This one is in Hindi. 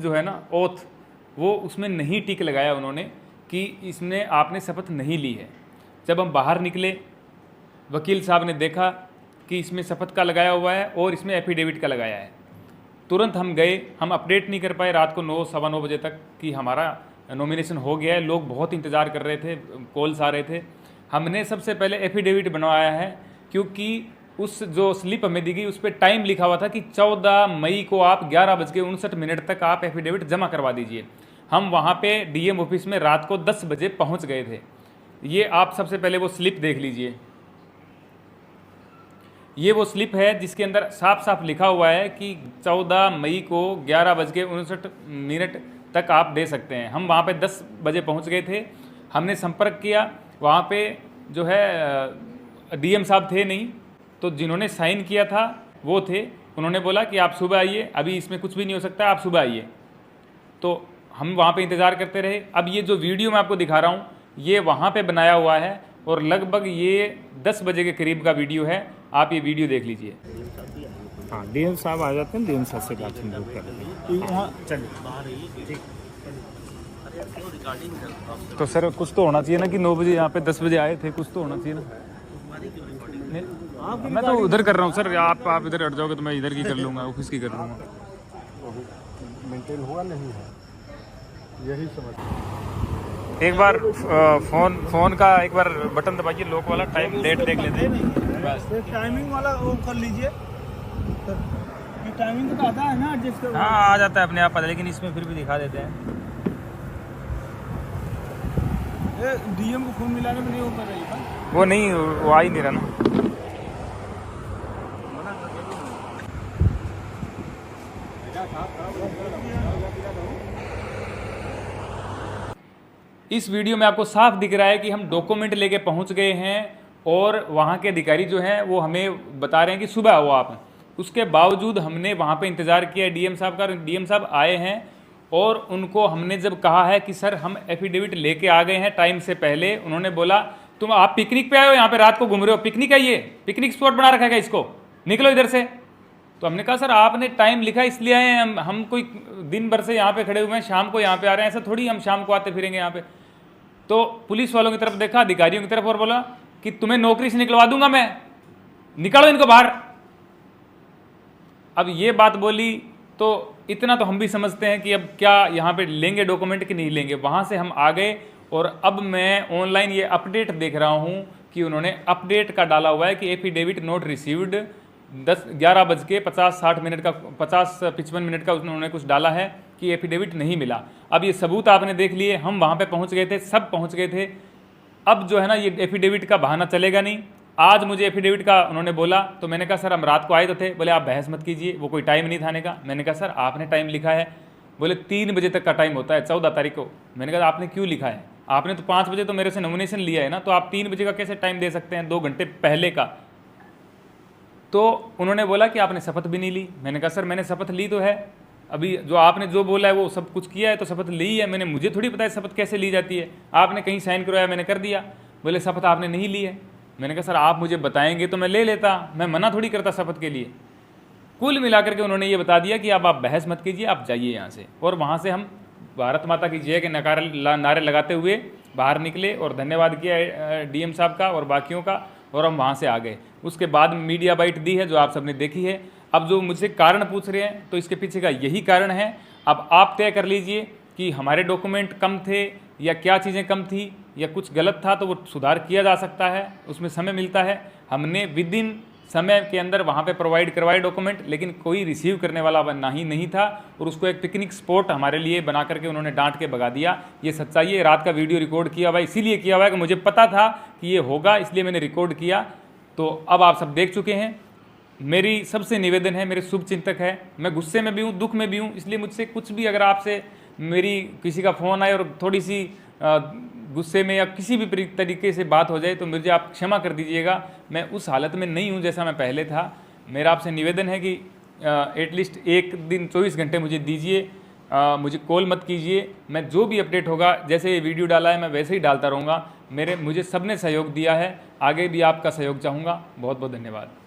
जो है ना ओथ, वो उसमें नहीं टिक लगाया उन्होंने कि इसमें आपने शपथ नहीं ली है। जब हम बाहर निकले, वकील साहब ने देखा कि इसमें शपथ का लगाया हुआ है और इसमें एफिडेविट का लगाया है। तुरंत हम गए, हम अपडेट नहीं कर पाए रात को 9 सवा 9 बजे तक कि हमारा नॉमिनेशन हो गया है। लोग बहुत इंतज़ार कर रहे थे, कॉल्स आ रहे थे। हमने सबसे पहले एफिडेविट बनवाया है, क्योंकि उस जो स्लिप हमें दी गई उस पर टाइम लिखा हुआ था कि 14 मई को आप 11:59 तक आप एफिडेविट जमा करवा दीजिए। हम वहाँ पे डीएम ऑफिस में रात को 10 बजे पहुँच गए थे। ये आप सबसे पहले वो स्लिप देख लीजिए। ये वो स्लिप है जिसके अंदर साफ साफ लिखा हुआ है कि 14 मई को 11:59 तक आप दे सकते हैं। हम वहाँ पे 10 बजे पहुँच गए थे। हमने संपर्क किया, वहाँ पे जो है डीएम साहब थे नहीं, तो जिन्होंने साइन किया था वो थे। उन्होंने बोला कि आप सुबह आइए, अभी इसमें कुछ भी नहीं हो सकता, आप सुबह आइए। तो हम वहाँ पे इंतज़ार करते रहे। अब ये जो वीडियो मैं आपको दिखा रहा हूँ ये वहाँ पे बनाया हुआ है और लगभग ये 10 बजे के करीब का वीडियो है। आप ये वीडियो देख लीजिए। हाँ, डीएम साहब आ जाते हैं, डीएम साहब से बात हम लोग कर वहाँ चलिए। तो सर कुछ तो होना चाहिए ना कि 9 बजे यहाँ पे 10 बजे आए थे, कुछ तो होना चाहिए ना। मैं तो उधर कर रहा हूँ सर, आप इधर हट जाओगे तो मैं इधर की कर लूँगा, ऑफिस की कर लूँगा। मेंटेन हुआ नहीं है, यही समझ। एक बार फोन का एक बार बटन दबाइए, लॉक वाला, टाइम डेट देख लेते हैं बस। टाइमिंग वाला वो कर लीजिए, ये टाइमिंग तो आता है ना एडजस्ट। हाँ, आ जाता है अपने आप, लेकिन इसमें फिर भी दिखा देते हैं। डीएम को फोन मिलाने में नहीं हो पा रही है, वो नहीं, वो आ ही नहीं रहा ना। इस वीडियो में आपको साफ दिख रहा है कि हम डॉक्यूमेंट लेके पहुंच गए हैं और वहां के अधिकारी जो हैं वो हमें बता रहे हैं कि सुबह आओ आप। उसके बावजूद हमने वहां पे इंतज़ार किया डीएम साहब का। डीएम साहब आए हैं और उनको हमने जब कहा है कि सर हम एफिडेविट लेके आ गए हैं टाइम से पहले, उन्होंने बोला तुम आप पिकनिक पे आए हो, यहाँ पे रात को घूम रहे हो, पिकनिक है, ये पिकनिक स्पॉट बना रखा है इसको, निकलो इधर से। तो हमने कहा सर आपने टाइम लिखा इसलिए आए हैं, हम कोई दिन भर से यहाँ पे खड़े हुए हैं, शाम को यहाँ पे आ रहे हैं, ऐसा थोड़ी हम शाम को आते फिरेंगे यहाँ पे। तो पुलिस वालों की तरफ देखा, अधिकारियों की तरफ, और बोला कि तुम्हें नौकरी से निकलवा दूंगा मैं, निकालो इनको बाहर। अब ये बात बोली तो इतना तो हम भी समझते हैं कि अब क्या यहाँ पे लेंगे डॉक्यूमेंट कि नहीं लेंगे। वहाँ से हम आ गए और अब मैं ऑनलाइन ये अपडेट देख रहा हूँ कि उन्होंने अपडेट का डाला हुआ है कि एफिडेविट नोट रिसीव्ड 11:50-60 का 50-55 का उन्होंने कुछ डाला है कि एफिडेविट नहीं मिला। अब ये सबूत आपने देख लिए, हम वहाँ पे पहुँच गए थे, सब पहुँच गए थे। अब जो है ना ये एफिडेविट का बहाना चलेगा नहीं। आज मुझे एफिडेविट का उन्होंने बोला तो मैंने कहा सर हम रात को आए तो थे। बोले आप बहस मत कीजिए, वो कोई टाइम नहीं था आने का। मैंने कहा सर आपने टाइम लिखा है। बोले 3 बजे तक का टाइम होता है 14 तारीख को। मैंने कहा आपने क्यों लिखा है, आपने तो 5 बजे तो मेरे से नॉमिनेशन लिया है ना, तो आप 3 बजे का कैसे टाइम दे सकते हैं, 2 घंटे पहले का। तो उन्होंने बोला कि आपने शपथ भी नहीं ली। मैंने कहा सर मैंने शपथ ली तो है, अभी जो आपने जो बोला है वो सब कुछ किया है तो शपथ ली है मैंने, मुझे थोड़ी पता है शपथ कैसे ली जाती है, आपने कहीं साइन करवाया मैंने कर दिया। बोले शपथ आपने नहीं ली है। मैंने कहा सर आप मुझे बताएंगे तो मैं ले लेता, मैं मना थोड़ी करता शपथ के लिए। कुल मिलाकर के उन्होंने ये बता दिया कि अब आप बहस मत कीजिए, आप जाइए यहाँ से। और वहाँ से हम भारत माता की जय के नारे लगाते हुए बाहर निकले और धन्यवाद किया डीएम साहब का और बाकियों का, और हम वहाँ से आ गए। उसके बाद मीडिया बाइट दी है जो आप सबने देखी है। अब जो मुझसे कारण पूछ रहे हैं तो इसके पीछे का यही कारण है। अब आप तय कर लीजिए कि हमारे डॉक्यूमेंट कम थे या क्या चीज़ें कम थी या कुछ गलत था, तो वो सुधार किया जा सकता है, उसमें समय मिलता है। हमने विद इन समय के अंदर वहाँ पे प्रोवाइड करवाए डॉक्यूमेंट, लेकिन कोई रिसीव करने वाला नहीं था और उसको एक पिकनिक स्पॉट हमारे लिए बना करके उन्होंने डांट के भगा दिया। ये सच्चाई है। रात का वीडियो रिकॉर्ड किया हुआ है, इसीलिए किया हुआ है कि मुझे पता था कि ये होगा, इसलिए मैंने रिकॉर्ड किया। तो अब आप सब देख चुके हैं। मेरी सबसे निवेदन है, मेरे शुभ चिंतक है, मैं गुस्से में भी हूँ, दुख में भी हूँ, इसलिए मुझसे कुछ भी अगर आपसे मेरी किसी का फ़ोन आए और थोड़ी सी गुस्से में या किसी भी तरीके से बात हो जाए तो मुझे आप क्षमा कर दीजिएगा। मैं उस हालत में नहीं हूँ जैसा मैं पहले था। मेरा आपसे निवेदन है कि एटलीस्ट एक दिन 24 घंटे मुझे दीजिए, मुझे कॉल मत कीजिए। मैं जो भी अपडेट होगा, जैसे ये वीडियो डाला है मैं वैसे ही डालता रहूँगा। मुझे सबने सहयोग दिया है, आगे भी आपका सहयोग चाहूँगा। बहुत बहुत धन्यवाद।